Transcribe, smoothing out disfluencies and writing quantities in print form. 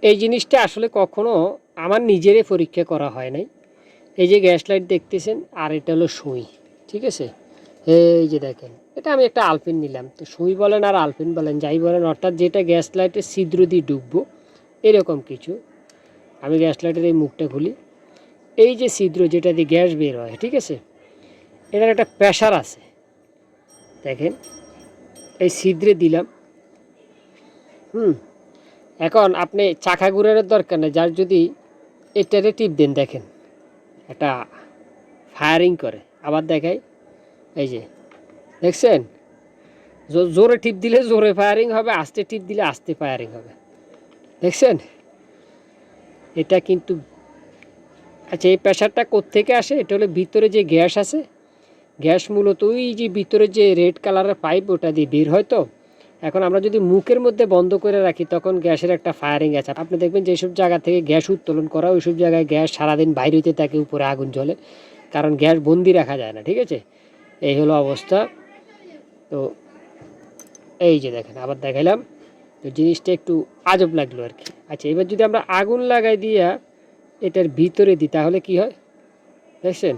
এই জিনিসটা আসলে কখনো আমার নিজেরই পরীক্ষা করা হয় নাই। এই যে গ্যাস লাইট দেখতেছেন, আর এটা হলো সুই, ঠিক আছে? এই যে দেখেন, এটা আমি একটা আলপিন নিলাম, তো সুই বলেন আর আলপিন বলেন যাই বলেন, অর্থাৎ যেটা গ্যাস লাইটের ছিদ্র দিয়ে ডুববো এরকম কিছু। আমি গ্যাস লাইটের এই মুখটা খুলি, এই যে ছিদ্র যেটা দিয়ে গ্যাস বের হয়, ঠিক আছে, এটার একটা প্রেশার আছে দেখেন, এই ছিদ্রে দিলাম। এখন আপনি চাকা ঘুরানোর দরকার নেই, যার যদি এটারে টিপ দেন দেখেন একটা ফায়ারিং করে। আবার দেখাই, এই যে দেখছেন, জোরে টিপ দিলে জোরে ফায়ারিং হবে, আস্তে টিপ দিলে আস্তে ফায়ারিং হবে, দেখছেন? এটা কিন্তু, আচ্ছা এই প্রেশারটা কোত্থেকে আসে? এটা হলো ভিতরে যে গ্যাস আছে, গ্যাস মূলত ওই যে ভিতরে যে রেড কালারের পাইপ ওটা দিয়ে বের হয়। তো এখন আমরা যদি মুখের মধ্যে বন্ধ করে রাখি তখন গ্যাসের একটা ফায়ারিং আছে। আপনি দেখবেন যেসব জায়গা থেকে গ্যাস উত্তোলন করা ওইসব জায়গায় গ্যাস সারাদিন বাইরে হইতে থাকে, উপরে আগুন জ্বলে, কারণ গ্যাস বন্দি রাখা যায় না, ঠিক আছে? এই হলো অবস্থা। তো এই যে দেখেন, আবার দেখাইলাম, তো জিনিসটা একটু আজব লাগলো আর কি। আচ্ছা এবার যদি আমরা আগুন লাগাই দিয়া এটার ভিতরে দিই তাহলে কি হয় দেখছেন?